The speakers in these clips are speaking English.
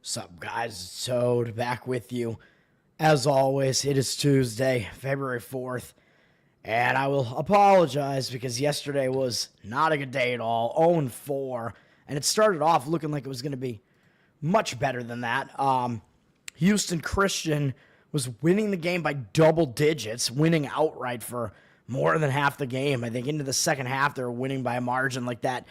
What's up, guys? It's Toad back with you. As always, it is Tuesday, February 4th, and I will apologize because yesterday was not a good day at all. 0-4, and it started off looking like it was going to be much better than that. Houston Christian was winning the game by double digits, winning outright for more than half the game. I think into the second half, they were winning by a margin like that.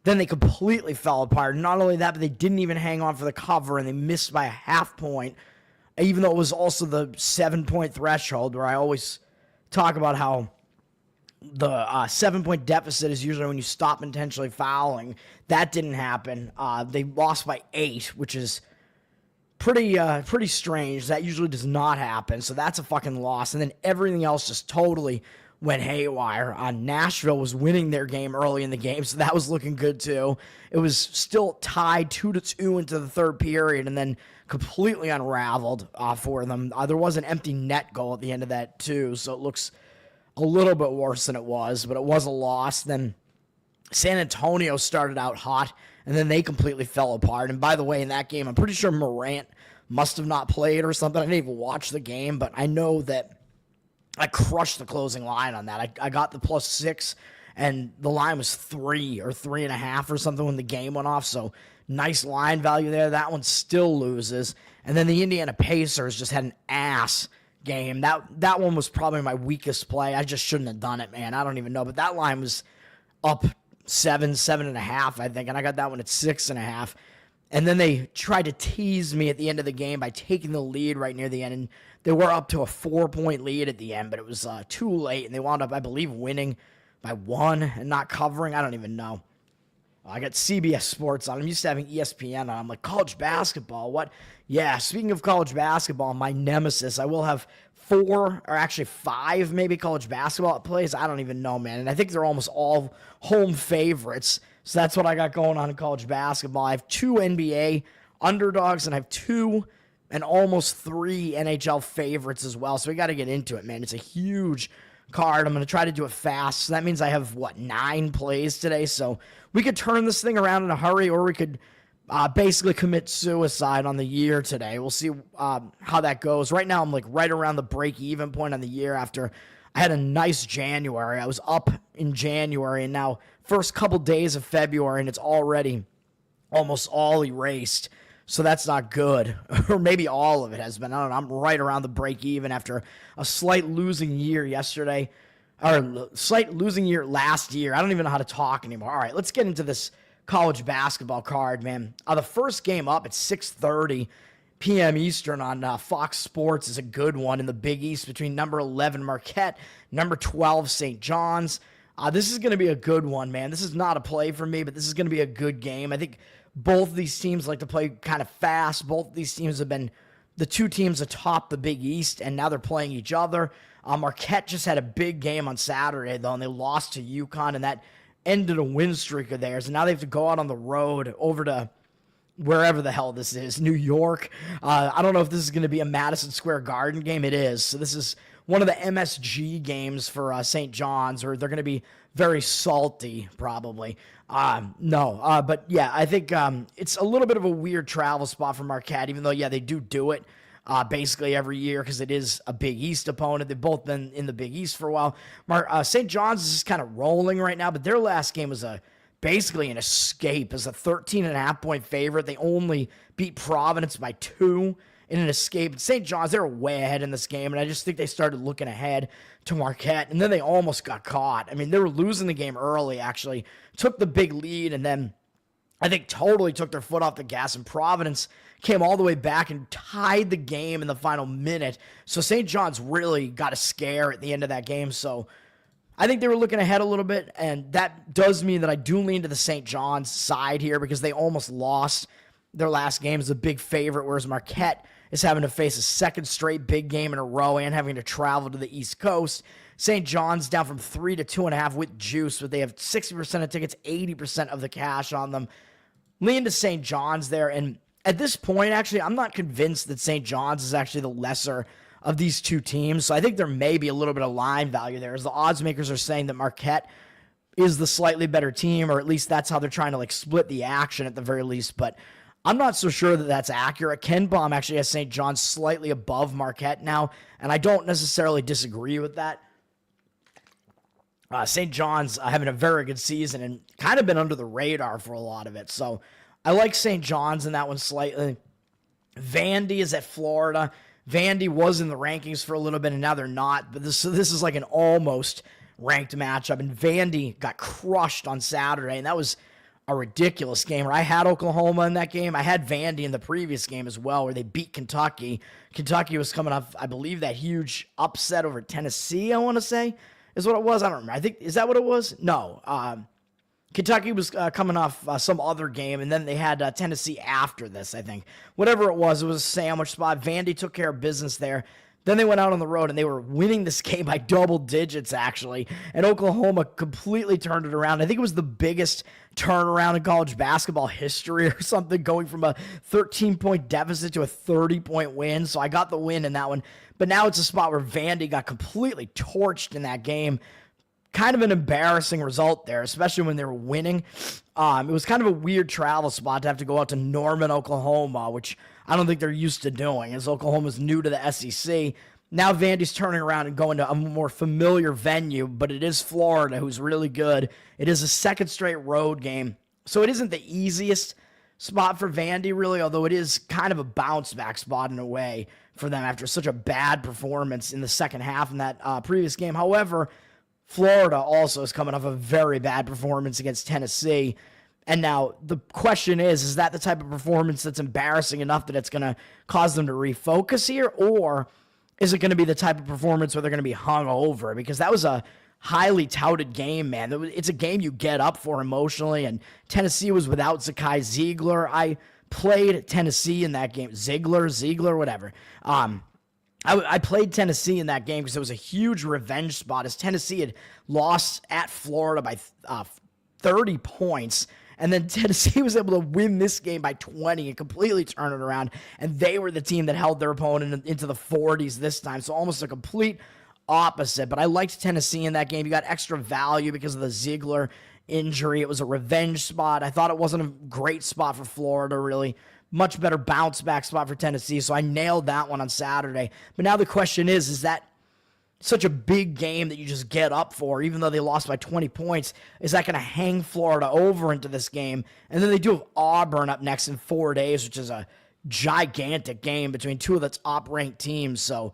Then they completely fell apart. Not only that, but they didn't even hang on for the cover, and they missed by a half point, even though it was also the 7-point threshold, where I always talk about how the 7-point deficit is usually when you stop intentionally fouling. That didn't happen. They lost by 8, which is pretty strange. That usually does not happen, so that's a fucking loss. And then everything else just totally went haywire. Nashville was winning their game early in the game, so that was looking good too. It was still tied 2-2 into the third period, and then completely unraveled for them. There was an empty net goal at the end of that too, so it looks a little bit worse than it was, but it was a loss. Then San Antonio started out hot, and then they completely fell apart. And by the way, in that game, I'm pretty sure Morant must have not played or something. I didn't even watch the game, but I know that I crushed the closing line on that. I got the +6, and the line was 3 or 3.5 or something when the game went off. So nice line value there. That one still loses. And then the Indiana Pacers just had an ass game. That one was probably my weakest play. I just shouldn't have done it, man. I don't even know. But that line was up 7.5, I think, and I got that one at 6.5. And then they tried to tease me at the end of the game by taking the lead right near the end, and they were up to a 4-point lead at the end, but it was too late, and they wound up, I believe, winning by 1 and not covering. I don't even know. I got CBS Sports on. I'm used to having ESPN on. I'm like, college basketball, what? Yeah, speaking of college basketball, my nemesis, I will have 4 or actually 5 maybe college basketball plays. I don't even know, man, and I think they're almost all home favorites. So that's what I got going on in college basketball. I have 2 NBA underdogs, and I have 2 and almost 3 NHL favorites as well. So we got to get into it, man. It's a huge card. I'm going to try to do it fast. So that means I have, 9 plays today. So we could turn this thing around in a hurry, or we could basically commit suicide on the year today. We'll see how that goes. Right now, I'm like right around the break-even point on the year after I had a nice January. I was up in January, and now first couple days of February, and it's already almost all erased. So that's not good. Or maybe all of it has been. I don't know. I'm right around the break even after a slight losing year yesterday. Or slight losing year last year. I don't even know how to talk anymore. All right, let's get into this college basketball card, man. The first game up at 6:30 p.m. Eastern on Fox Sports is a good one in the Big East between number 11 Marquette, number 12 St. John's. This is going to be a good one, man. This is not a play for me, but this is going to be a good game. I think both of these teams like to play kind of fast. Both of these teams have been the 2 teams atop the Big East, and now they're playing each other. Marquette just had a big game on Saturday, though, and they lost to UConn, and that ended a win streak of theirs. And now they have to go out on the road over to wherever the hell this is, New York. I don't know if this is going to be a Madison Square Garden game. It is. So this is one of the MSG games for St. John's, or they're going to be very salty, probably. But yeah, I think it's a little bit of a weird travel spot for Marquette, even though, yeah, they do it basically every year because it is a Big East opponent. They've both been in the Big East for a while. St. John's is just kind of rolling right now, but their last game was basically an escape as a 13.5-point favorite. They only beat Providence by 2 in an escape. St. John's, they were way ahead in this game, and I just think they started looking ahead to Marquette, and then they almost got caught. I mean, they were losing the game early, actually, took the big lead, and then I think totally took their foot off the gas, and Providence came all the way back and tied the game in the final minute. So St. John's really got a scare at the end of that game, so I think they were looking ahead a little bit, and that does mean that I do lean to the St. John's side here because they almost lost their last game as a big favorite, whereas Marquette is having to face a second straight big game in a row and having to travel to the East Coast. St. John's down from 3 to 2.5 with juice, but they have 60% of tickets, 80% of the cash on them. Lean to St. John's there, and at this point, actually, I'm not convinced that St. John's is actually the lesser of these 2 teams, so I think there may be a little bit of line value there, as the odds makers are saying that Marquette is the slightly better team, or at least that's how they're trying to split the action at the very least. But I'm not so sure that that's accurate. Ken Baum actually has St. John's slightly above Marquette now, and I don't necessarily disagree with that. St. John's having a very good season and kind of been under the radar for a lot of it. So I like St. John's in that one slightly. Vandy is at Florida. Vandy was in the rankings for a little bit, and now they're not. But this is like an almost ranked matchup. And Vandy got crushed on Saturday, and that was a ridiculous game. I had Oklahoma in that game. I had Vandy in the previous game as well, where they beat Kentucky. Kentucky was coming off, I believe, that huge upset over Tennessee, I want to say, is what it was. I don't remember. Is that what it was? No. Kentucky was coming off some other game, and then they had Tennessee after this, I think. Whatever it was a sandwich spot. Vandy took care of business there. Then they went out on the road, and they were winning this game by double digits, actually. And Oklahoma completely turned it around. I think it was the biggest turnaround in college basketball history or something, going from a 13-point deficit to a 30-point win. So I got the win in that one. But now it's a spot where Vandy got completely torched in that game. Kind of an embarrassing result there, especially when they were winning. It was kind of a weird travel spot to have to go out to Norman, Oklahoma, which I don't think they're used to doing, as Oklahoma's new to the SEC. Now Vandy's turning around and going to a more familiar venue, but it is Florida, who's really good. It is a second straight road game, so it isn't the easiest spot for Vandy, really, although it is kind of a bounce-back spot in a way for them after such a bad performance in the second half in that previous game. However, Florida also is coming off a very bad performance against Tennessee. And now the question is that the type of performance that's embarrassing enough that it's going to cause them to refocus here? Or is it going to be the type of performance where they're going to be hung over? Because that was a highly touted game, man. It's a game you get up for emotionally. And Tennessee was without Zakai Ziegler. I played Tennessee in that game. Ziegler, whatever. I played Tennessee in that game because it was a huge revenge spot, as Tennessee had lost at Florida by 30 points. And then Tennessee was able to win this game by 20 and completely turn it around. And they were the team that held their opponent into the 40s this time. So almost a complete opposite. But I liked Tennessee in that game. You got extra value because of the Ziegler injury. It was a revenge spot. I thought it wasn't a great spot for Florida, really. Much better bounce back spot for Tennessee. So I nailed that one on Saturday. But now the question is that such a big game that you just get up for, even though they lost by 20 points? Is that going to hang Florida over into this game? And then they do have Auburn up next in 4 days, which is a gigantic game between two of the top-ranked teams. So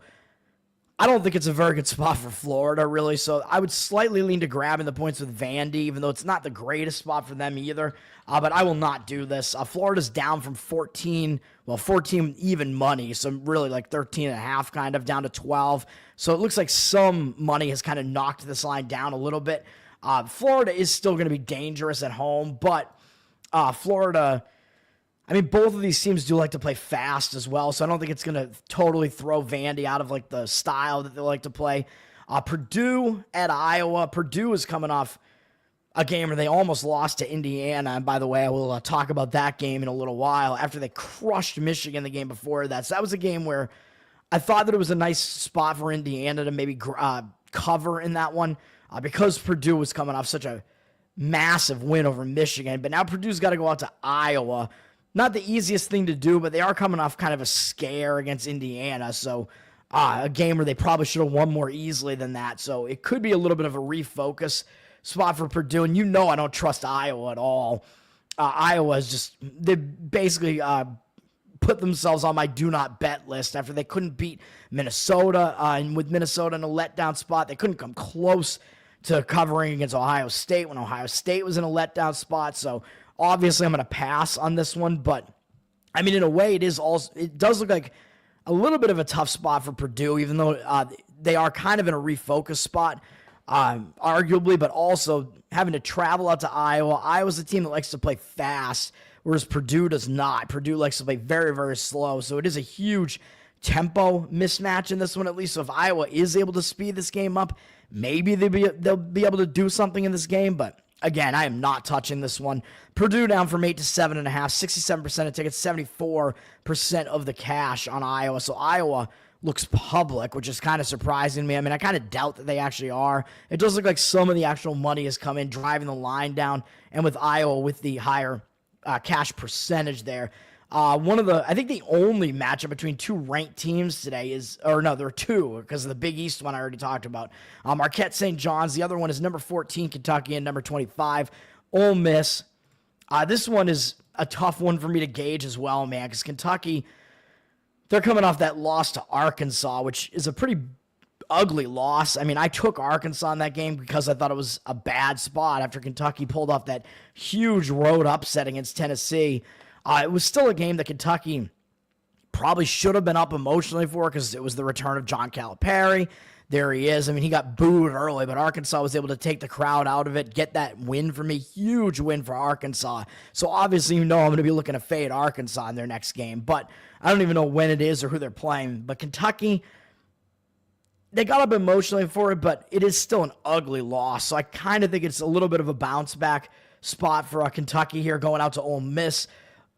I don't think it's a very good spot for Florida, really. So I would slightly lean to grabbing the points with Vandy, even though it's not the greatest spot for them either. But I will not do this. Florida's down from 14 even money, so really like 13.5 kind of, down to 12. So it looks like some money has kind of knocked this line down a little bit. Florida is still going to be dangerous at home, but Florida, I mean, both of these teams do like to play fast as well, so I don't think it's going to totally throw Vandy out of like the style that they like to play. Purdue at Iowa. Purdue is coming off a game where they almost lost to Indiana. And by the way, I will talk about that game in a little while, after they crushed Michigan the game before that. So that was a game where I thought that it was a nice spot for Indiana to maybe cover in that one, because Purdue was coming off such a massive win over Michigan. But now Purdue's got to go out to Iowa. Not the easiest thing to do, but they are coming off kind of a scare against Indiana. So a game where they probably should have won more easily than that. So it could be a little bit of a refocus spot for Purdue. And I don't trust Iowa at all. Iowa is just, they basically put themselves on my do not bet list after they couldn't beat Minnesota. And with Minnesota in a letdown spot, they couldn't come close to covering against Ohio State when Ohio State was in a letdown spot. So obviously I'm going to pass on this one. But I mean, in a way, it does look like a little bit of a tough spot for Purdue, even though they are kind of in a refocus spot, arguably, but also having to travel out to Iowa. Iowa's a team that likes to play fast, whereas Purdue does not. Purdue likes to play very, very slow, so it is a huge tempo mismatch in this one, at least. So if Iowa is able to speed this game up, maybe they'll be able to do something in this game, but again, I am not touching this one. Purdue down from 8 to 7.5, 67% of tickets, 74% of the cash on Iowa. So Iowa looks public, which is kind of surprising me. I mean, I kind of doubt that they actually are. It does look like some of the actual money has come in, driving the line down, and with Iowa with the higher cash percentage there. I think the only matchup between two ranked teams today there are two because of the Big East one I already talked about. Marquette St. John's. The other one is number 14 Kentucky and number 25 Ole Miss. This one is a tough one for me to gauge as well, man, because Kentucky, they're coming off that loss to Arkansas, which is a pretty ugly loss. I mean, I took Arkansas in that game because I thought it was a bad spot after Kentucky pulled off that huge road upset against Tennessee. It was still a game that Kentucky probably should have been up emotionally for because it was the return of John Calipari. There he is. I mean, he got booed early, but Arkansas was able to take the crowd out of it, get that win for me. Huge win for Arkansas. So obviously, I'm going to be looking to fade Arkansas in their next game, but I don't even know when it is or who they're playing. But Kentucky, they got up emotionally for it, but it is still an ugly loss. So I kind of think it's a little bit of a bounce back spot for Kentucky here going out to Ole Miss.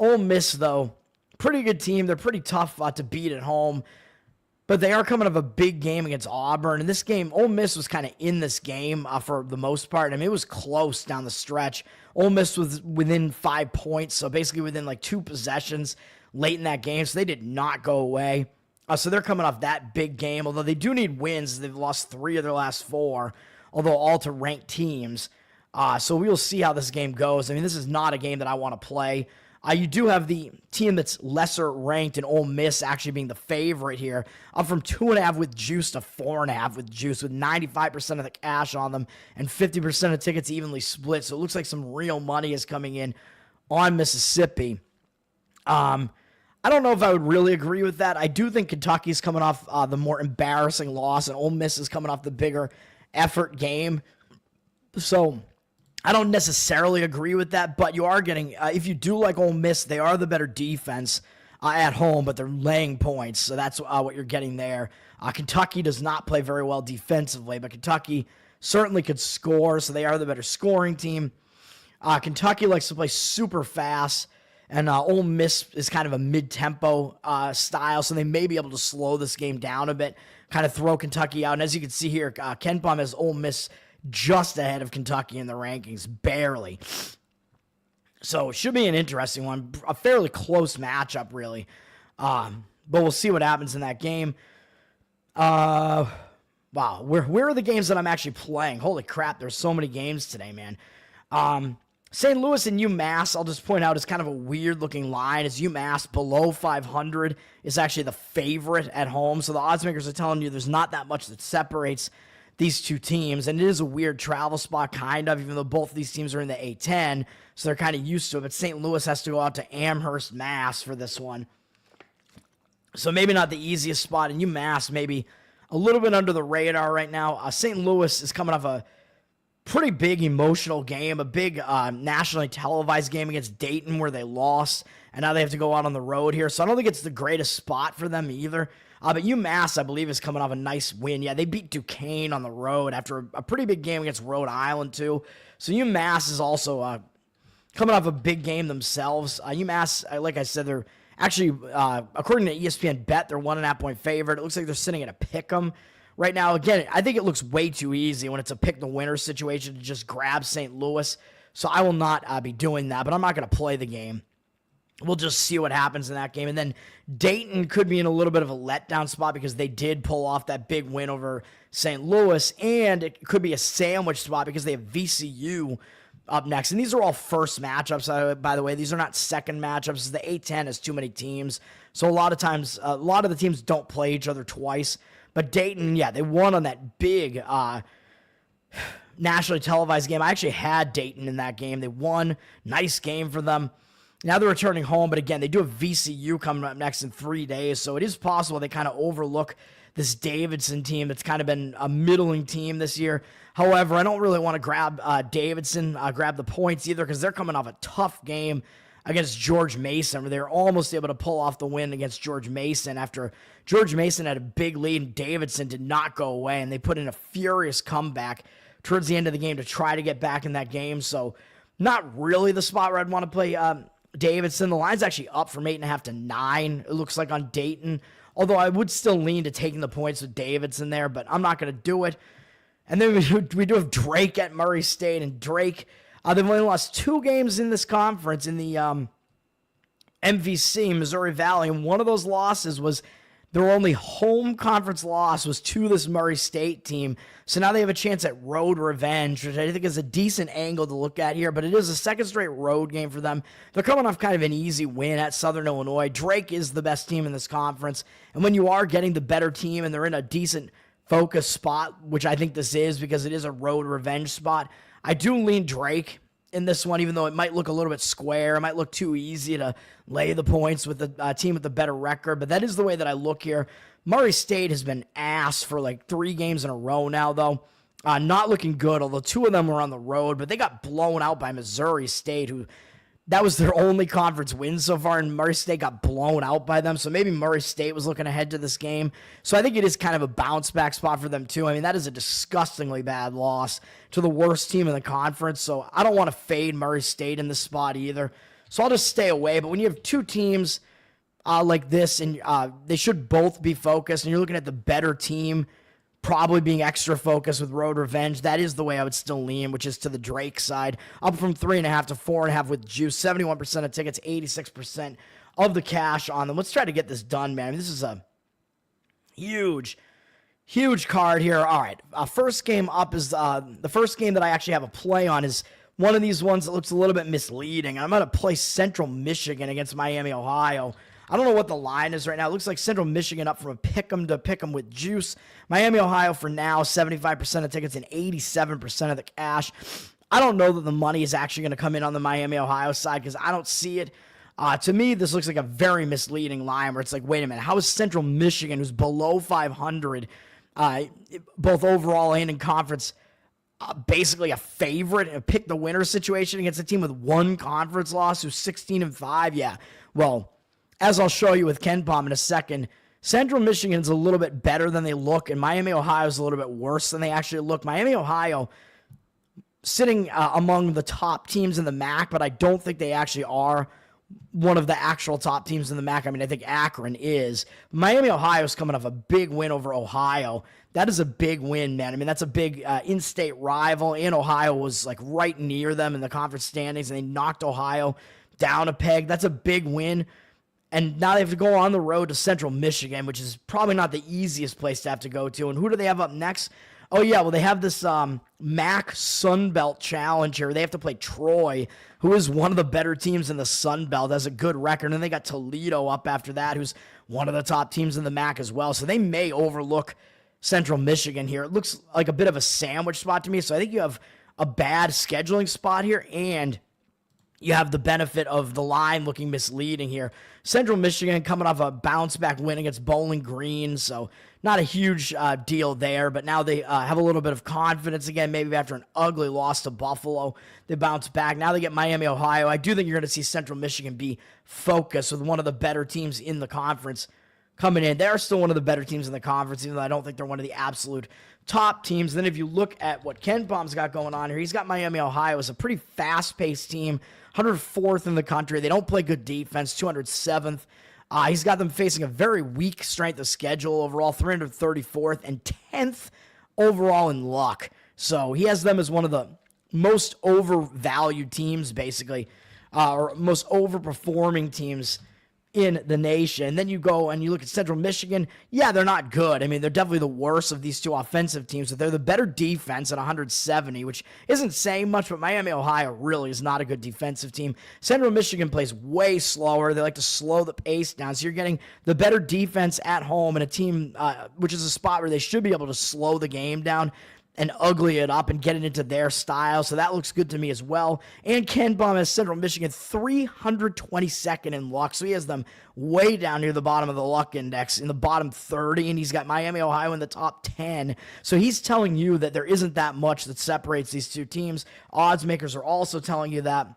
Ole Miss, though, pretty good team. They're pretty tough to beat at home, but they are coming off a big game against Auburn. And this game, Ole Miss was kind of in this game for the most part. I mean, it was close down the stretch. Ole Miss was within 5 points, so basically within like 2 possessions late in that game, so they did not go away. So they're coming off that big game, although they do need wins. They've lost 3 of their last 4, although all to ranked teams. So we will see how this game goes. I mean, this is not a game that I want to play. You do have the team that's lesser ranked in Ole Miss actually being the favorite here, up from 2.5 with juice to 4.5 with juice, with 95% of the cash on them and 50% of tickets evenly split. So it looks like some real money is coming in on Mississippi. I don't know if I would really agree with that. I do think Kentucky's coming off the more embarrassing loss, and Ole Miss is coming off the bigger effort game. So I don't necessarily agree with that, but you are getting, if you do like Ole Miss, they are the better defense at home, but they're laying points, so that's what you're getting there. Kentucky does not play very well defensively, but Kentucky certainly could score, so they are the better scoring team. Kentucky likes to play super fast, and Ole Miss is kind of a mid-tempo style, so they may be able to slow this game down a bit, kind of throw Kentucky out. And as you can see here, Ken Palm has Ole Miss just ahead of Kentucky in the rankings, barely. So it should be an interesting one, a fairly close matchup, really. But we'll see what happens in that game. Wow, where are the games that I'm actually playing? Holy crap, there's so many games today, man. St. Louis and UMass, I'll just point out, is kind of a weird-looking line, as UMass below 500 is actually the favorite at home. So the odds makers are telling you there's not that much that separates these two teams, and it is a weird travel spot, kind of, even though both of these teams are in the A10, so they're kind of used to it, but St. Louis has to go out to Amherst, Mass for this one. So maybe not the easiest spot, and UMass maybe a little bit under the radar right now. St. Louis is coming off a pretty big emotional game, a big nationally televised game against Dayton where they lost, and now they have to go out on the road here, so I don't think it's the greatest spot for them either. But UMass, I believe, is coming off a nice win. Yeah, they beat Duquesne on the road after a pretty big game against Rhode Island, too. So UMass is also coming off a big game themselves. UMass, like I said, they're actually, according to ESPN Bet, they're 1.5-point favorite. It looks like they're sitting at a pick 'em right now. Again, I think it looks way too easy when it's a pick-the-winner situation to just grab St. Louis. So I will not be doing that, but I'm not going to play the game. We'll just see what happens in that game. And then Dayton could be in a little bit of a letdown spot because they did pull off that big win over St. Louis. And it could be a sandwich spot because they have VCU up next. And these are all first matchups, by the way. These are not second matchups. The A10 has too many teams. So a lot of times, a lot of the teams don't play each other twice. But Dayton, yeah, they won on that big nationally televised game. I actually had Dayton in that game. They won. Nice game for them. Now they're returning home, but again, they do have VCU coming up next in 3 days, so it is possible they kind of overlook this Davidson team that's kind of been a middling team this year. However, I don't really want to grab Davidson, grab the points either, because they're coming off a tough game against George Mason, where they were almost able to pull off the win against George Mason after George Mason had a big lead and Davidson did not go away, and they put in a furious comeback towards the end of the game to try to get back in that game. So not really the spot where I'd want to play Davidson. The line's actually up from 8.5 to 9, it looks like, on Dayton. Although I would still lean to taking the points with Davidson there, but I'm not going to do it. And then we do have Drake at Murray State, and Drake, they've only lost 2 games in this conference in the MVC, Missouri Valley, and one of those losses was their only home conference loss was to this Murray State team. So now they have a chance at road revenge, which I think is a decent angle to look at here, but it is a second straight road game for them. They're coming off kind of an easy win at Southern Illinois. Drake is the best team in this conference, and when you are getting the better team and they're in a decent focus spot, which I think this is because it is a road revenge spot, I do lean Drake in this one, even though it might look a little bit square. It might look too easy to lay the points with the team with the better record, but that is the way that I look here. Murray State has been ass for like 3 games in a row now, though. Not looking good, although 2 of them were on the road, but they got blown out by Missouri State, who that was their only conference win so far, and Murray State got blown out by them, so maybe Murray State was looking ahead to this game. So I think it is kind of a bounce-back spot for them, too. I mean, that is a disgustingly bad loss to the worst team in the conference, so I don't want to fade Murray State in this spot either. So I'll just stay away, but when you have 2 teams like this, and they should both be focused, and you're looking at the better team probably being extra focused with road revenge, that is the way I would still lean, which is to the Drake side. Up from 3.5 to 4.5 with juice. 71% of tickets, 86% of the cash on them. Let's try to get this done, man. I mean, this is a huge card here. All right, first game up is the first game that I actually have a play on is one of these ones that looks a little bit misleading. I'm going to play Central Michigan against Miami, Ohio. I don't know what the line is right now. It looks like Central Michigan up from a pick'em to pick'em with juice. Miami, Ohio for now, 75% of tickets and 87% of the cash. I don't know that the money is actually going to come in on the Miami, Ohio side because I don't see it. To me, this looks like a very misleading line where it's like, wait a minute, how is Central Michigan, who's below 500, both overall and in conference, basically a favorite, a pick the winner situation against a team with 1 conference loss who's 16-5? Yeah, well, as I'll show you with KenPom in a second, Central Michigan's a little bit better than they look, and Miami, Ohio is a little bit worse than they actually look. Miami, Ohio, sitting among the top teams in the MAC, but I don't think they actually are one of the actual top teams in the MAC. I mean, I think Akron is. Miami, Ohio is coming off a big win over Ohio. That is a big win, man. I mean, that's a big in-state rival, and Ohio was like right near them in the conference standings, and they knocked Ohio down a peg. That's a big win. And now they have to go on the road to Central Michigan, which is probably not the easiest place to have to go to. And who do they have up next? Oh, yeah, well, they have this MAC Sun Belt Challenge here. They have to play Troy, who is one of the better teams in the Sun Belt, has a good record. And they got Toledo up after that, who's one of the top teams in the MAC as well. So they may overlook Central Michigan here. It looks like a bit of a sandwich spot to me. So I think you have a bad scheduling spot here, and you have the benefit of the line looking misleading here. Central Michigan coming off a bounce-back win against Bowling Green, so not a huge deal there, but now they have a little bit of confidence again, maybe after an ugly loss to Buffalo. They bounce back. Now they get Miami, Ohio. I do think you're going to see Central Michigan be focused with one of the better teams in the conference coming in. They're still one of the better teams in the conference, even though I don't think they're one of the absolute top teams. Then if you look at what KenPom's got going on here, he's got Miami, Ohio as a pretty fast-paced team, 104th in the country. They don't play good defense, 207th. He's got them facing a very weak strength of schedule overall, 334th and 10th overall in luck. So he has them as one of the most overvalued teams, basically, or most overperforming teams in the nation. And then you go and you look at Central Michigan. Yeah, they're not good. I mean, they're definitely the worst of these 2 offensive teams, but they're the better defense at 170, which isn't saying much, but Miami, Ohio really is not a good defensive team. Central Michigan plays way slower. They like to slow the pace down. So you're getting the better defense at home and a team, which is a spot where they should be able to slow the game down and ugly it up and get it into their style. So that looks good to me as well. And KenPom has Central Michigan 322nd in luck. So he has them way down near the bottom of the luck index, in the bottom 30, and he's got Miami, Ohio in the top 10. So he's telling you that there isn't that much that separates these 2 teams. Odds makers are also telling you that.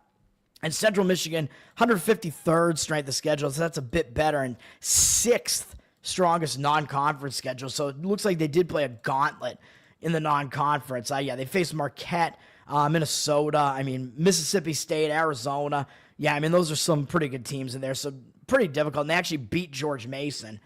And Central Michigan, 153rd strength of schedule, so that's a bit better, and 6th strongest non-conference schedule. So it looks like they did play a gauntlet in the non-conference. Yeah, they faced Marquette, Minnesota, I mean, Mississippi State, Arizona. Yeah, I mean, those are some pretty good teams in there, so pretty difficult. And they actually beat George Mason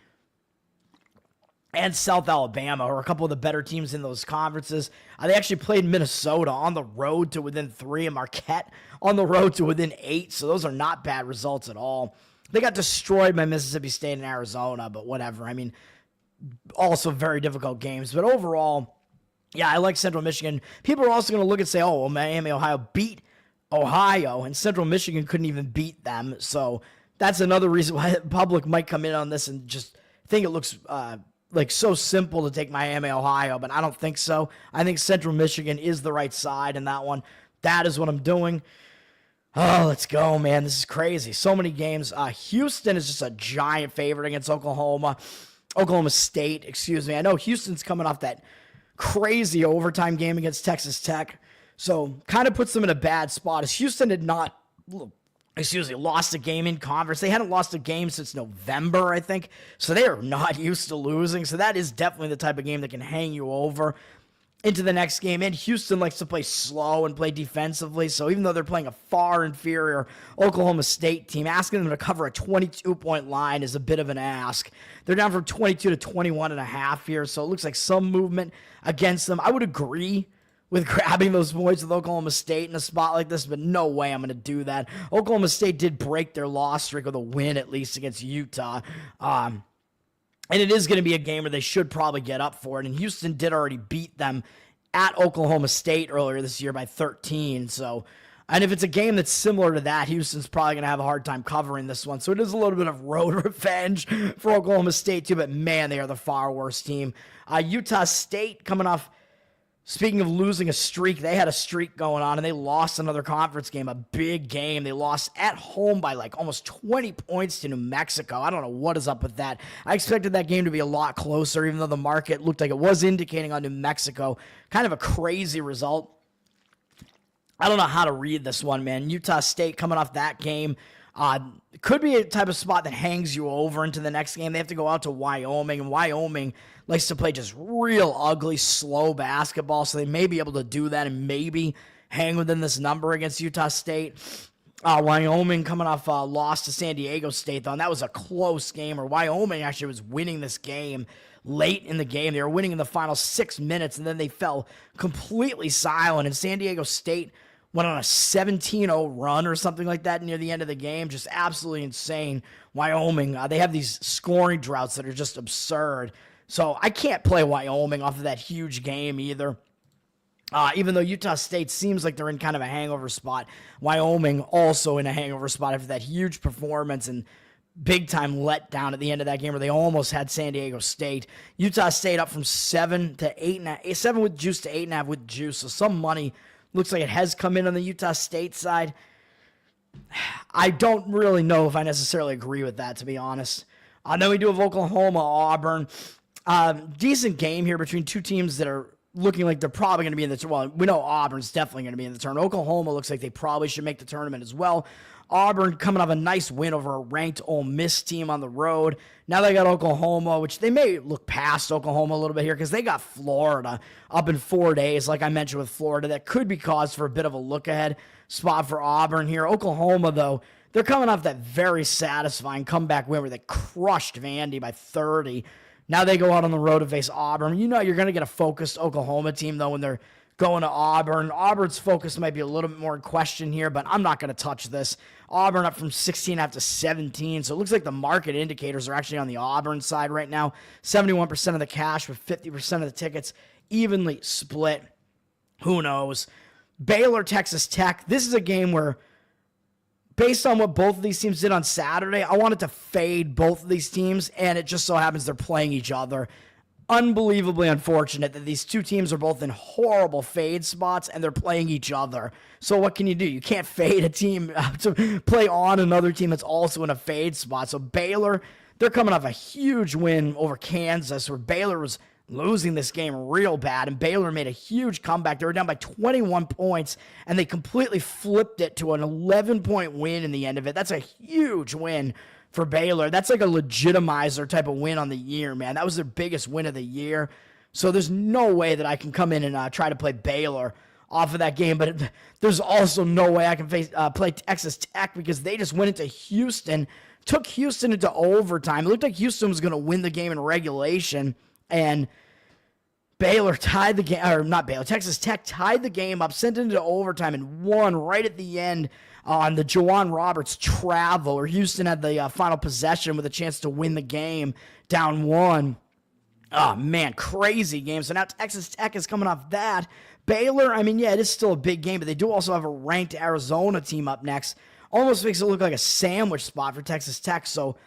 and South Alabama, who are a couple of the better teams in those conferences. They actually played Minnesota on the road to within 3, and Marquette on the road to within 8, so those are not bad results at all. They got destroyed by Mississippi State and Arizona, but whatever. I mean, also very difficult games. But overall, yeah, I like Central Michigan. People are also going to look and say, oh, well, Miami, Ohio beat Ohio, and Central Michigan couldn't even beat them. So that's another reason why the public might come in on this and just think it looks like so simple to take Miami, Ohio, but I don't think so. I think Central Michigan is the right side in that one. That is what I'm doing. Oh, let's go, man. This is crazy. So many games. Houston is just a giant favorite against Oklahoma State, excuse me. I know Houston's coming off that crazy overtime game against Texas Tech, so kind of puts them in a bad spot. As Houston had not, lost a game in conference. They hadn't lost a game since November, I think, so they are not used to losing. So that is definitely the type of game that can hang you over into the next game. And Houston likes to play slow and play defensively, so even though they're playing a far inferior Oklahoma State team, asking them to cover a 22-point line is a bit of an ask. They're down from 22 to 21.5 here, so it looks like some movement against them. I would agree with grabbing those points with Oklahoma State in a spot like this, but no way I'm going to do that. Oklahoma State did break their loss streak with a win, at least against Utah. And it is going to be a game where they should probably get up for it. And Houston did already beat them at Oklahoma State earlier this year by 13. So, and if it's a game that's similar to that, Houston's probably going to have a hard time covering this one. So it is a little bit of road revenge for Oklahoma State too. But man, they are the far worse team. Utah State coming off, speaking of losing a streak, they had a streak going on, and they lost another conference game, a big game. They lost at home by like almost 20 points to New Mexico. I don't know what is up with that. I expected that game to be a lot closer, even though the market looked like it was indicating on New Mexico. Kind of a crazy result. I don't know how to read this one, man. Utah State coming off that game. Could be a type of spot that hangs you over into the next game. They have to go out to Wyoming, and Wyoming likes to play just real ugly, slow basketball, so they may be able to do that and maybe hang within this number against Utah State. Wyoming coming off a loss to San Diego State, though, and that was a close game, or Wyoming actually was winning this game late in the game. They were winning in the final 6 minutes, and then they fell completely silent, and San Diego State went on a 17-0 run or something like that near the end of the game. Just absolutely insane. Wyoming, they have these scoring droughts that are just absurd. So I can't play Wyoming off of that huge game either. Even though Utah State seems like they're in kind of a hangover spot, Wyoming also in a hangover spot after that huge performance and big-time letdown at the end of that game where they almost had San Diego State. Utah State up from 7 to 8.5, 7 with juice to 8.5 with juice. So some money looks like it has come in on the Utah State side. I don't really know if I necessarily agree with that, to be honest. Then we do have Oklahoma, Auburn. Decent game here between two teams that are looking like they're probably going to be in the tournament. Well, we know Auburn's definitely going to be in the tournament. Oklahoma looks like they probably should make the tournament as well. Auburn coming off a nice win over a ranked Ole Miss team on the road. Now they got Oklahoma, which they may look past Oklahoma a little bit here because they got Florida up in 4 days, like I mentioned with Florida. That could be cause for a bit of a look-ahead spot for Auburn here. Oklahoma, though, they're coming off that very satisfying comeback win where they crushed Vandy by 30. Now they go out on the road to face Auburn. You know you're going to get a focused Oklahoma team, though, when they're going to Auburn. Auburn's focus might be a little bit more in question here, but I'm not going to touch this. Auburn up from 16 after 17, so it looks like the market indicators are actually on the Auburn side right now. 71% of the cash with 50% of the tickets evenly split. Who knows? Baylor, Texas Tech. This is a game where, based on what both of these teams did on Saturday, I wanted to fade both of these teams, and it just so happens they're playing each other. Unbelievably unfortunate that these two teams are both in horrible fade spots and they're playing each other. So what can you do? You can't fade a team to play on another team that's also in a fade spot. So Baylor, they're coming off a huge win over Kansas where Baylor was losing this game real bad, and Baylor made a huge comeback. They were down by 21 points, and they completely flipped it to an 11-point win in the end of it. That's a huge win for Baylor. That's like a legitimizer type of win on the year, man. That was their biggest win of the year. So there's no way that I can come in and try to play Baylor off of that game, but there's also no way I can play Texas Tech because they just went into Houston, took Houston into overtime. It looked like Houston was going to win the game in regulation, and Baylor tied the game, or not Baylor, Texas Tech tied the game up, sent it into overtime, and won right at the end on the Jawan Roberts travel, or Houston had the final possession with a chance to win the game down 1. Oh, man, crazy game. So now Texas Tech is coming off that. Baylor, I mean, yeah, it is still a big game, but they do also have a ranked Arizona team up next. Almost makes it look like a sandwich spot for Texas Tech. So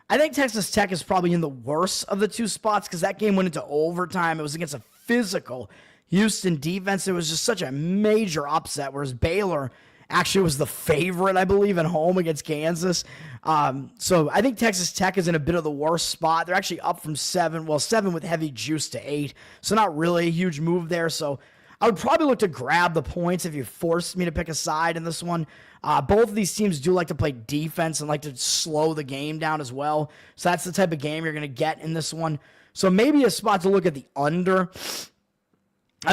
I think Texas Tech is probably in the worst of the two spots because that game went into overtime. It was against a physical Houston defense. It was just such a major upset, whereas Baylor actually was the favorite, I believe, at home against Kansas. So I think Texas Tech is in a bit of the worst spot. They're actually up from 7 with heavy juice to 8. So not really a huge move there. So I would probably look to grab the points if you forced me to pick a side in this one. Both of these teams do like to play defense and like to slow the game down as well. So that's the type of game you're going to get in this one. So maybe a spot to look at the under.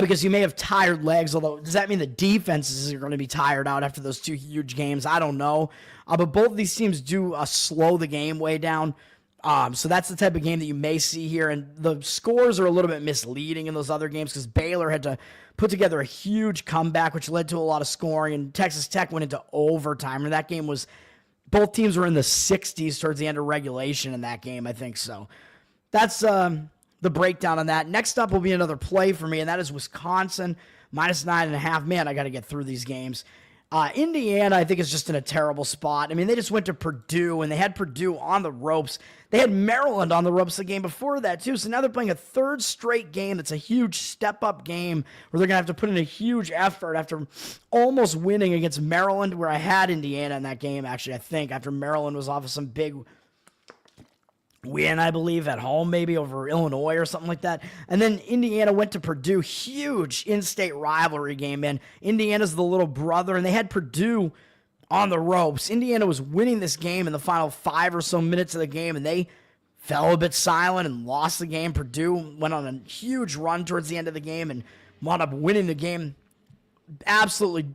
Because you may have tired legs, although does that mean the defenses are going to be tired out after those two huge games? I don't know. But both of these teams do slow the game way down. So that's the type of game that you may see here. And the scores are a little bit misleading in those other games because Baylor had to put together a huge comeback, which led to a lot of scoring. And Texas Tech went into overtime. And that game was, both teams were in the 60s towards the end of regulation in that game, I think so. That's the breakdown on that. Next up will be another play for me, and that is Wisconsin -9.5. Man, I got to get through these games. Indiana, I think, is just in a terrible spot. I mean, they just went to Purdue, and they had Purdue on the ropes. They had Maryland on the ropes the game before that, too. So now they're playing a third straight game that's a huge step-up game where they're going to have to put in a huge effort after almost winning against Maryland, where I had Indiana in that game, actually, I think, after Maryland was off of some big win, I believe, at home, maybe over Illinois or something like that. And then Indiana went to Purdue. Huge in-state rivalry game, man. Indiana's the little brother, and they had Purdue on the ropes. Indiana was winning this game in the final 5 or so minutes of the game, and they fell a bit silent and lost the game. Purdue went on a huge run towards the end of the game and wound up winning the game. Absolutely,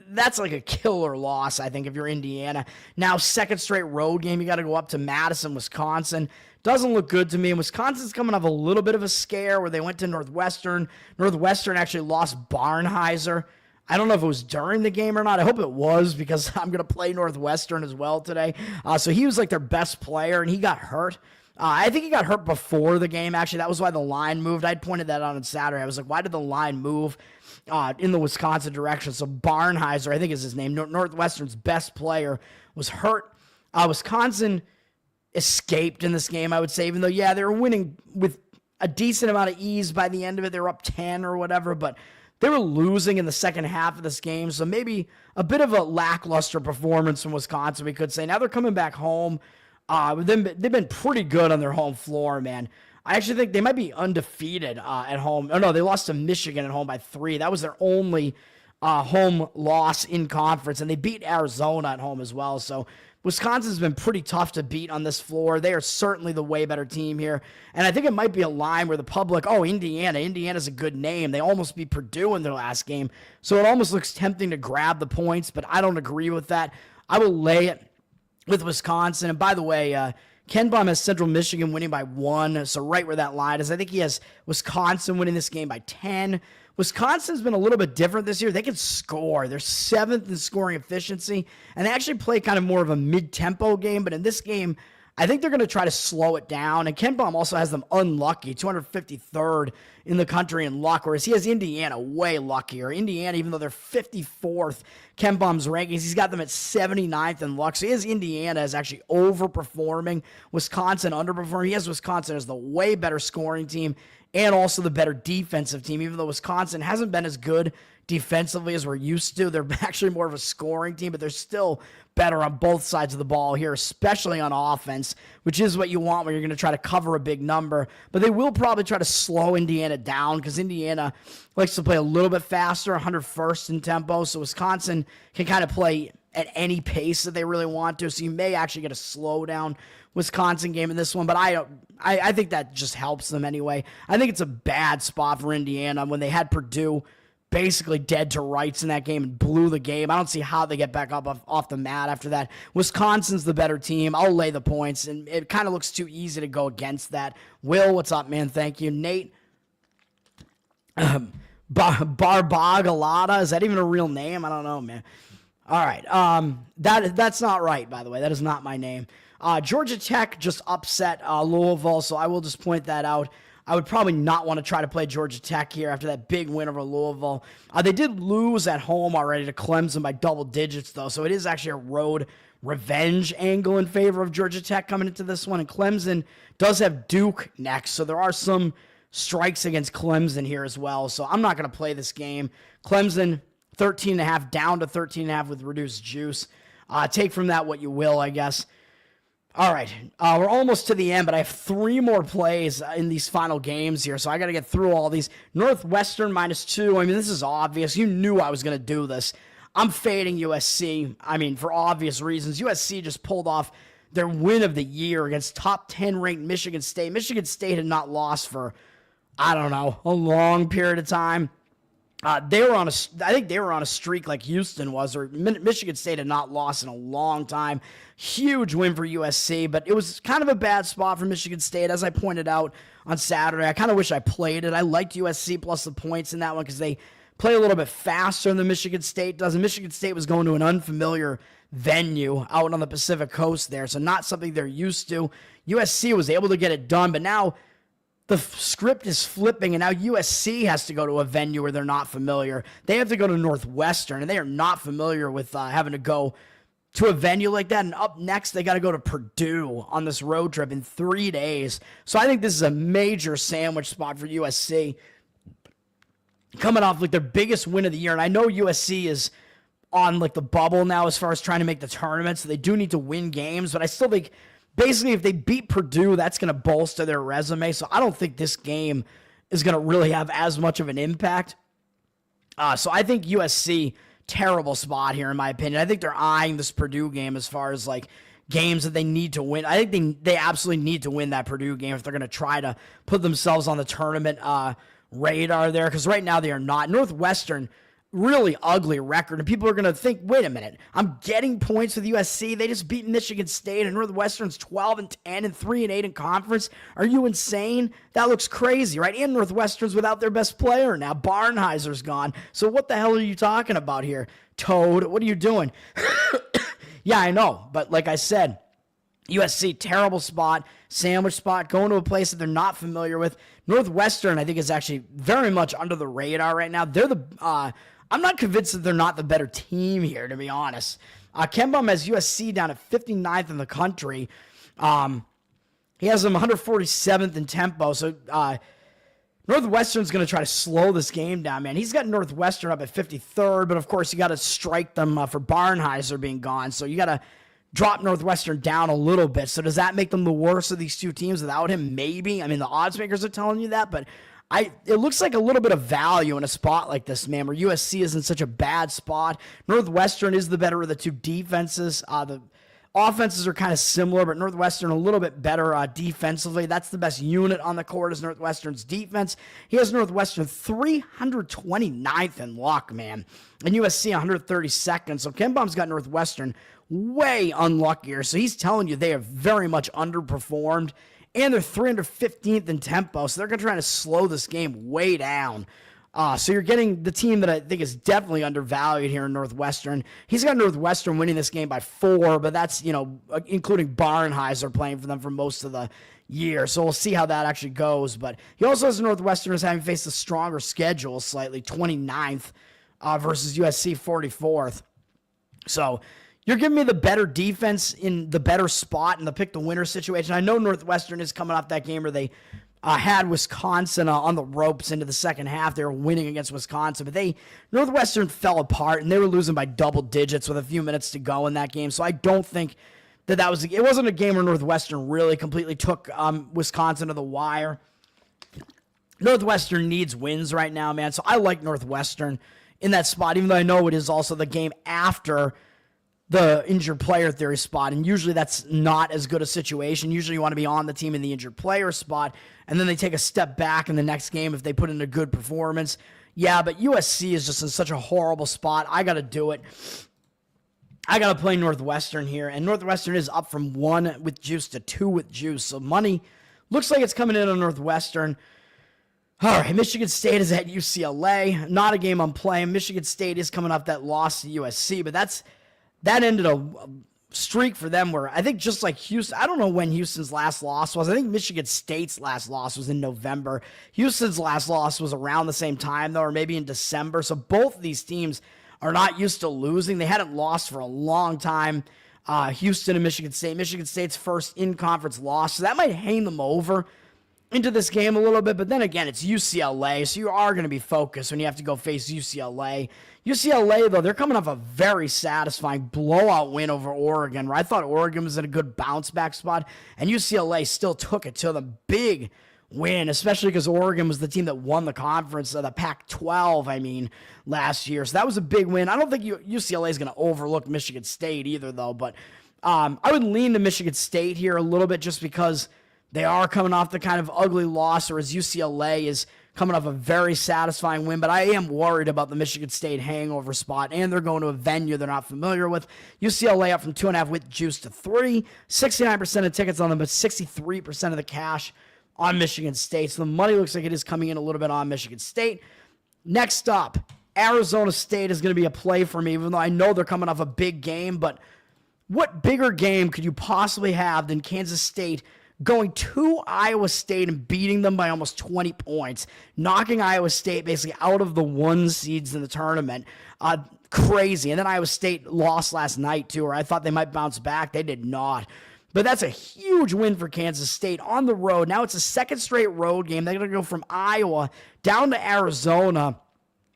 that's like a killer loss, I think, if you're Indiana. Now, second straight road game, you got to go up to Madison, Wisconsin. Doesn't look good to me. And Wisconsin's coming off a little bit of a scare where they went to Northwestern. Northwestern actually lost Barnheiser. I don't know if it was during the game or not. I hope it was because I'm going to play Northwestern as well today. So he was like their best player, and he got hurt. I think he got hurt before the game, actually. That was why the line moved. I'd pointed that out on Saturday. I was like, why did the line move in the Wisconsin direction? So Barnheiser, I think is his name, Northwestern's best player, was hurt. Wisconsin escaped in this game, I would say, even though, yeah, they were winning with a decent amount of ease by the end of it. They were up 10 or whatever, but they were losing in the second half of this game. So maybe a bit of a lackluster performance from Wisconsin, we could say. Now they're coming back home. They've been pretty good on their home floor, man. I actually think they might be undefeated at home. Oh, no, they lost to Michigan at home by 3. That was their only home loss in conference, and they beat Arizona at home as well. So Wisconsin's been pretty tough to beat on this floor. They are certainly the way better team here. And I think it might be a line where the public, Indiana's a good name. They almost beat Purdue in their last game. So it almost looks tempting to grab the points, but I don't agree with that. I will lay it with Wisconsin. And by the way, Ken Baum has Central Michigan winning by 1, so right where that line is. I think he has Wisconsin winning this game by 10. Wisconsin's been a little bit different this year. They can score. They're 7th in scoring efficiency, and they actually play kind of more of a mid-tempo game, but in this game, I think they're going to try to slow it down. And Ken Baum also has them unlucky, 253rd in the country in luck, whereas he has Indiana way luckier. Indiana, even though they're 54th, Ken Baum's rankings, he's got them at 79th in luck. So he has Indiana as actually overperforming, Wisconsin underperforming. He has Wisconsin as the way better scoring team and also the better defensive team, even though Wisconsin hasn't been as good defensively as we're used to. They're actually more of a scoring team, but they're still better on both sides of the ball here, especially on offense, which is what you want when you're going to try to cover a big number. But they will probably try to slow Indiana down because Indiana likes to play a little bit faster, 101st in tempo, so Wisconsin can kind of play at any pace that they really want to, so you may actually get a slow down Wisconsin game in this one, but I think that just helps them anyway. I think it's a bad spot for Indiana when they had Purdue basically dead to rights in that game and blew the game. I don't see how they get back up off the mat after that. Wisconsin's the better team. I'll lay the points, and it kind of looks too easy to go against that. Will, what's up, man? Thank you. Nate, Barbagalata, is that even a real name? I don't know, man. All right. That's not right, by the way. That is not my name. Georgia Tech just upset Louisville, so I will just point that out. I would probably not want to try to play Georgia Tech here after that big win over Louisville. They did lose at home already to Clemson by double digits, though, so it is actually a road revenge angle in favor of Georgia Tech coming into this one. And Clemson does have Duke next, so there are some strikes against Clemson here as well. So I'm not going to play this game. Clemson 13.5 down to 13.5 with reduced juice. Take from that what you will, I guess. All right, we're almost to the end, but I have 3 more plays in these final games here, so I got to get through all these. Northwestern -2. I mean, this is obvious. You knew I was going to do this. I'm fading USC. I mean, for obvious reasons. USC just pulled off their win of the year against top 10 ranked Michigan State. Michigan State had not lost for, I don't know, a long period of time. I think they were on a streak like Houston was, or Michigan State had not lost in a long time. Huge win for USC, but it was kind of a bad spot for Michigan State, as I pointed out on Saturday. I kind of wish I played it. I liked USC plus the points in that one because they play a little bit faster than Michigan State does. And Michigan State was going to an unfamiliar venue out on the Pacific Coast there, so not something they're used to. USC was able to get it done, but now the script is flipping, and now USC has to go to a venue where they're not familiar. They have to go to Northwestern, and they are not familiar with having to go to a venue like that. And up next, they got to go to Purdue on this road trip in 3 days. So I think this is a major sandwich spot for USC, coming off like their biggest win of the year. And I know USC is on like the bubble now as far as trying to make the tournament, so they do need to win games, but I still think basically if they beat Purdue, that's going to bolster their resume. So I don't think this game is going to really have as much of an impact. So I think USC, terrible spot here in my opinion. I think they're eyeing this Purdue game as far as like games that they need to win. I think they absolutely need to win that Purdue game if they're going to try to put themselves on the tournament radar there, because right now they are not. Northwestern, really ugly record, and people are going to think, wait a minute, I'm getting points with USC. They just beat Michigan State, and Northwestern's 12-10 and 3-8 in conference. Are you insane? That looks crazy, right? And Northwestern's without their best player now. Barnheiser's gone. So what the hell are you talking about here, Toad? What are you doing? Yeah, I know, but like I said, USC, terrible spot, sandwich spot, going to a place that they're not familiar with. Northwestern, I think, is actually very much under the radar right now. They're the I'm not convinced that they're not the better team here, to be honest. Ken Bum has USC down at 59th in the country. He has them 147th in tempo, so Northwestern's going to try to slow this game down, man. He's got Northwestern up at 53rd, but of course you got to strike them for Barnheiser being gone, so you got to drop Northwestern down a little bit. So does that make them the worst of these two teams without him? Maybe. I mean, the odds makers are telling you that, but it looks like a little bit of value in a spot like this, man, where USC is in such a bad spot. Northwestern is the better of the two defenses. The offenses are kind of similar, but Northwestern a little bit better defensively. That's the best unit on the court is Northwestern's defense. He has Northwestern 329th in luck, man, and USC 132nd. So Ken Bum's got Northwestern way unluckier. So he's telling you they have very much underperformed, and they're 315th in tempo. So they're going to try to slow this game way down. So you're getting the team that I think is definitely undervalued here in Northwestern. He's got Northwestern winning this game by 4, but that's, including Barnheiser playing for them for most of the year. So we'll see how that actually goes. But he also has Northwestern as having faced a stronger schedule slightly, 29th versus USC 44th. So you're giving me the better defense in the better spot in the pick the winner situation. I know Northwestern is coming off that game where they had Wisconsin on the ropes into the second half. They were winning against Wisconsin, but Northwestern fell apart, and they were losing by double digits with a few minutes to go in that game. So I don't think it wasn't a game where Northwestern really completely took Wisconsin to the wire. Northwestern needs wins right now, man. So I like Northwestern in that spot, even though I know it is also the game after the injured player theory spot, and usually that's not as good a situation. Usually you want to be on the team in the injured player spot, and then they take a step back in the next game if they put in a good performance. Yeah, but USC is just in such a horrible spot. I got to do it. I got to play Northwestern here, and Northwestern is up from 1 with juice to 2 with juice, so money looks like it's coming in on Northwestern. All right, Michigan State is at UCLA. Not a game I'm playing. Michigan State is coming off that loss to USC, but that's that ended a streak for them where I think just like Houston, I don't know when Houston's last loss was. I think Michigan State's last loss was in November. Houston's last loss was around the same time, though, or maybe in December. So both of these teams are not used to losing. They hadn't lost for a long time. Houston and Michigan State. Michigan State's first in-conference loss, so that might hang them over into this game a little bit, but then again, it's UCLA, so you are going to be focused when you have to go face UCLA. UCLA, though, they're coming off a very satisfying blowout win over Oregon, where I thought Oregon was in a good bounce-back spot, and UCLA still took it to them. Big win, especially because Oregon was the team that won the conference, the Pac-12, last year. So that was a big win. I don't think UCLA is going to overlook Michigan State either, though, but I would lean to Michigan State here a little bit just because they are coming off the kind of ugly loss, or as UCLA is coming off a very satisfying win. But I am worried about the Michigan State hangover spot, and they're going to a venue they're not familiar with. UCLA up from 2.5 with juice to 3. 69% of tickets on them, but 63% of the cash on Michigan State. So the money looks like it is coming in a little bit on Michigan State. Next up, Arizona State is going to be a play for me, even though I know they're coming off a big game. But what bigger game could you possibly have than Kansas State going to Iowa State and beating them by almost 20 points, knocking Iowa State basically out of the 1 seeds in the tournament? Crazy. And then Iowa State lost last night, too, where I thought they might bounce back. They did not. But that's a huge win for Kansas State on the road. Now it's a second straight road game. They're going to go from Iowa down to Arizona,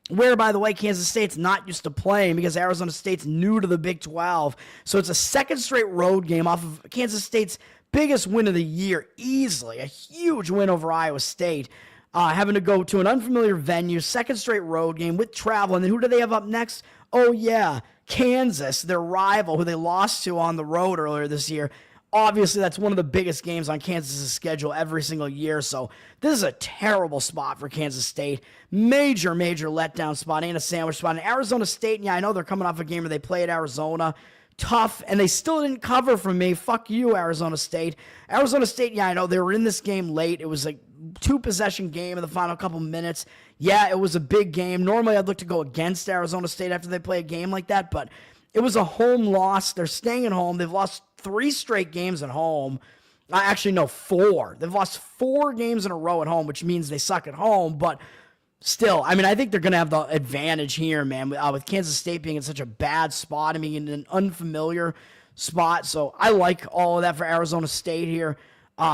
where, by the way, Kansas State's not used to playing because Arizona State's new to the Big 12. So it's a second straight road game off of Kansas State's biggest win of the year, easily. A huge win over Iowa State. Having to go to an unfamiliar venue, second straight road game with travel. And then who do they have up next? Oh, yeah, Kansas, their rival, who they lost to on the road earlier this year. Obviously, that's one of the biggest games on Kansas' schedule every single year. So this is a terrible spot for Kansas State. Major, major letdown spot and a sandwich spot. And Arizona State, yeah, I know they're coming off a game where they played Arizona. Tough, and they still didn't cover from me. Fuck you, Arizona State. Arizona State, yeah, I know they were in this game late. It was a 2-possession game in the final couple minutes. Yeah, it was a big game. Normally, I'd look to go against Arizona State after they play a game like that, but it was a home loss. They're staying at home. They've lost 3 straight games at home. Actually, no, 4. They've lost 4 games in a row at home, which means they suck at home, but still, I think they're going to have the advantage here, man, with Kansas State being in such a bad spot. In an unfamiliar spot. So I like all of that for Arizona State here.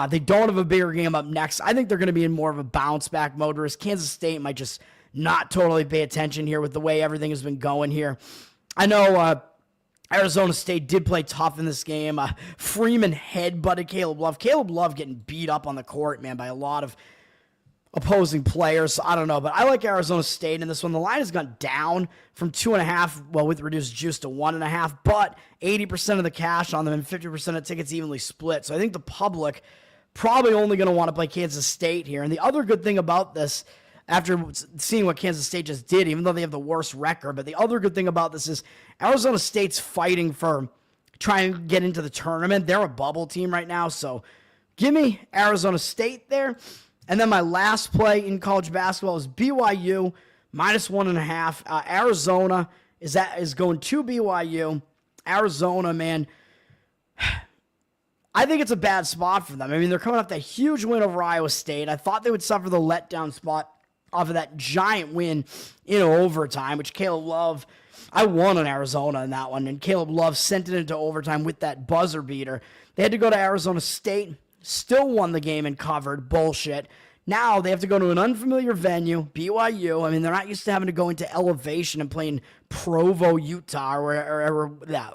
They don't have a bigger game up next. I think they're going to be in more of a bounce-back mode, whereas Kansas State might just not totally pay attention here with the way everything has been going here. I know Arizona State did play tough in this game. Freeman headbutted Caleb Love. Caleb Love getting beat up on the court, man, by a lot of opposing players. So I don't know, but I like Arizona State in this one. The line has gone down from 2.5, well, with reduced juice to 1.5, but 80% of the cash on them and 50% of tickets evenly split. So I think the public probably only going to want to play Kansas State here. And the other good thing about this, after seeing what Kansas State just did, even though they have the worst record, but the other good thing about this is Arizona State's fighting for trying to get into the tournament. They're a bubble team right now, so give me Arizona State there. And then my last play in college basketball is BYU minus 1.5. Arizona is going to BYU. Arizona, man, I think it's a bad spot for them. They're coming off that huge win over Iowa State. I thought they would suffer the letdown spot off of that giant win in overtime, which Caleb Love, I won on Arizona in that one, and Caleb Love sent it into overtime with that buzzer beater. They had to go to Arizona State, still won the game and covered. Bullshit. Now they have to go to an unfamiliar venue, BYU. They're not used to having to go into elevation and play in Provo, Utah, or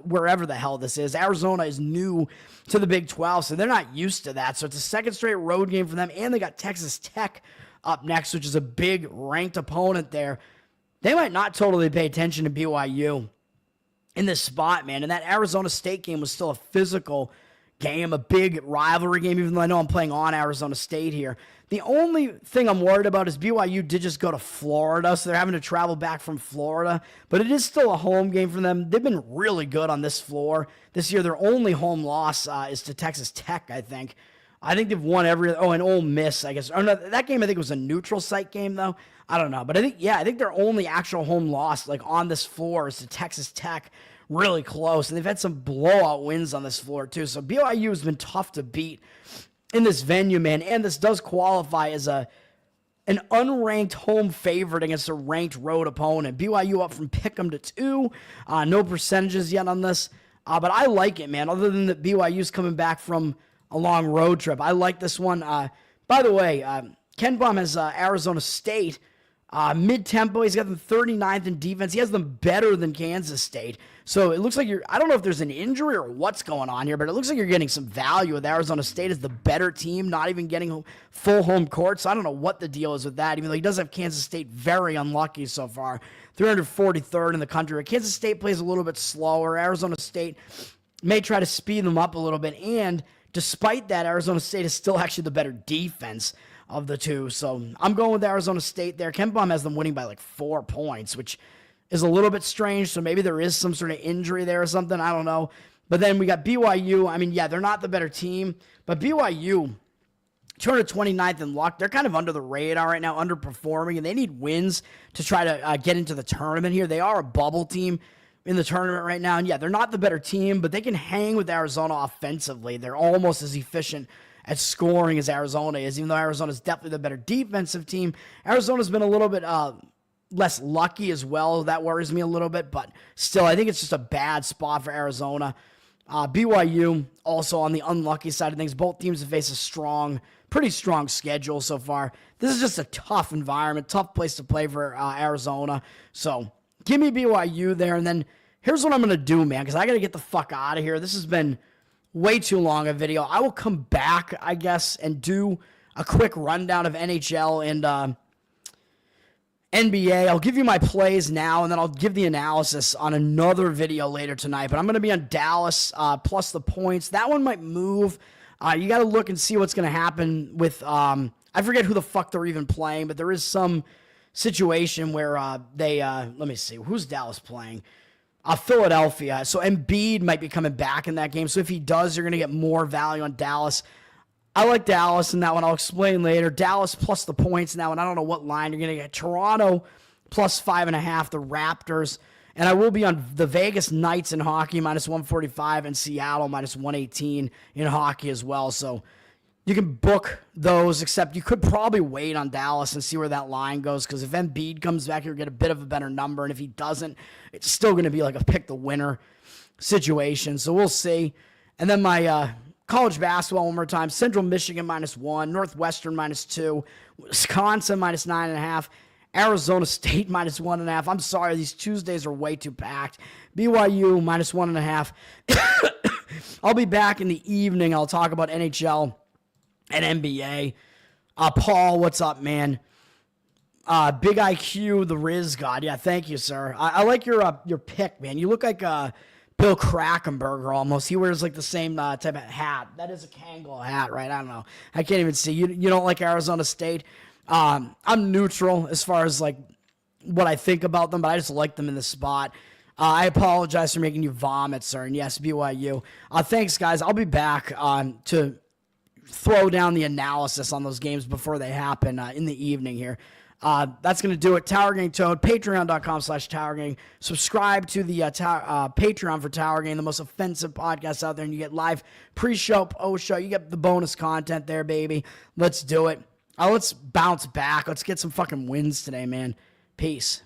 wherever the hell this is. Arizona is new to the Big 12, so they're not used to that. So it's a second straight road game for them, and they got Texas Tech up next, which is a big ranked opponent there. They might not totally pay attention to BYU in this spot, man. And that Arizona State game was still a physical game, a big rivalry game, even though I know I'm playing on Arizona State here. The only thing I'm worried about is BYU did just go to Florida, so they're having to travel back from Florida. But it is still a home game for them. They've been really good on this floor this year. Their only home loss is to Texas Tech, I think. I think they've won and Ole Miss, I guess. Oh, no, that game I think was a neutral site game, though. I don't know. But I think their only actual home loss on this floor is to Texas Tech really close. And they've had some blowout wins on this floor, too. So BYU has been tough to beat in this venue, man. And this does qualify as an unranked home favorite against a ranked road opponent. BYU up from pick'em to 2. No percentages yet on this. But I like it, man. Other than that BYU's coming back from a long road trip. I like this one. By the way, Ken Baum has Arizona State mid-tempo. He's got them 39th in defense. He has them better than Kansas State. So it looks like I don't know if there's an injury or what's going on here, but it looks like you're getting some value with Arizona State as the better team, not even getting full home court. So I don't know what the deal is with that, even though he does have Kansas State very unlucky so far. 343rd in the country. But Kansas State plays a little bit slower. Arizona State may try to speed them up a little bit. And despite that, Arizona State is still actually the better defense of the two. So I'm going with Arizona State there. Ken Baum has them winning by like 4 points, which is a little bit strange. So maybe there is some sort of injury there or something. I don't know. But then we got BYU. I mean, yeah, they're not the better team, but BYU, 229th in luck. They're kind of under the radar right now, underperforming, and they need wins to try to get into the tournament here. They are a bubble team in the tournament right now. And yeah, they're not the better team, but they can hang with Arizona offensively. They're almost as efficient at scoring as Arizona is, even though Arizona is definitely the better defensive team. Arizona's been a little bit less lucky as well. That worries me a little bit, but still, I think it's just a bad spot for Arizona. BYU also on the unlucky side of things. Both teams have faced a pretty strong schedule so far. This is just a tough environment, tough place to play for Arizona. So give me BYU there, and then here's what I'm going to do, man, because I got to get the fuck out of here. This has been way too long a video. I will come back, I guess, and do a quick rundown of NHL and NBA. I'll give you my plays now, and then I'll give the analysis on another video later tonight. But I'm going to be on Dallas plus the points. That one might move. You got to look and see what's going to happen with I forget who the fuck they're even playing, but there is some situation where let me see. Who's Dallas playing? Philadelphia. So Embiid might be coming back in that game. So if he does, you're going to get more value on Dallas. I like Dallas in that one. I'll explain later. Dallas plus the points in that one. I don't know what line you're going to get. Toronto plus 5.5, the Raptors. And I will be on the Vegas Knights in hockey, minus 145, and Seattle, minus 118 in hockey as well. So you can book those, except you could probably wait on Dallas and see where that line goes, because if Embiid comes back, you'll get a bit of a better number. And if he doesn't, it's still going to be like a pick the winner situation. So we'll see. And then my college basketball one more time. Central Michigan minus 1, Northwestern minus 2, Wisconsin minus 9.5, Arizona State minus 1.5. I'm sorry, these Tuesdays are way too packed. BYU minus 1.5. I'll be back in the evening. I'll talk about NHL and NBA. Paul, what's up, man? Big IQ, the Riz God. Yeah, thank you, sir. I like your pick, man. You look like Bill Krakenberger almost. He wears like the same type of hat. That is a Kangol hat, right? I don't know. I can't even see. You don't like Arizona State? I'm neutral as far as like what I think about them, but I just like them in the spot. I apologize for making you vomit, sir. And yes, BYU. Thanks, guys. I'll be back to throw down the analysis on those games before they happen in the evening here. That's going to do it. Tower Gang Toad, patreon.com/Tower Gang. Subscribe to the Patreon for Tower Gang, the most offensive podcast out there, and you get live pre-show, post-show. You get the bonus content there, baby. Let's do it. Let's bounce back. Let's get some fucking wins today, man. Peace.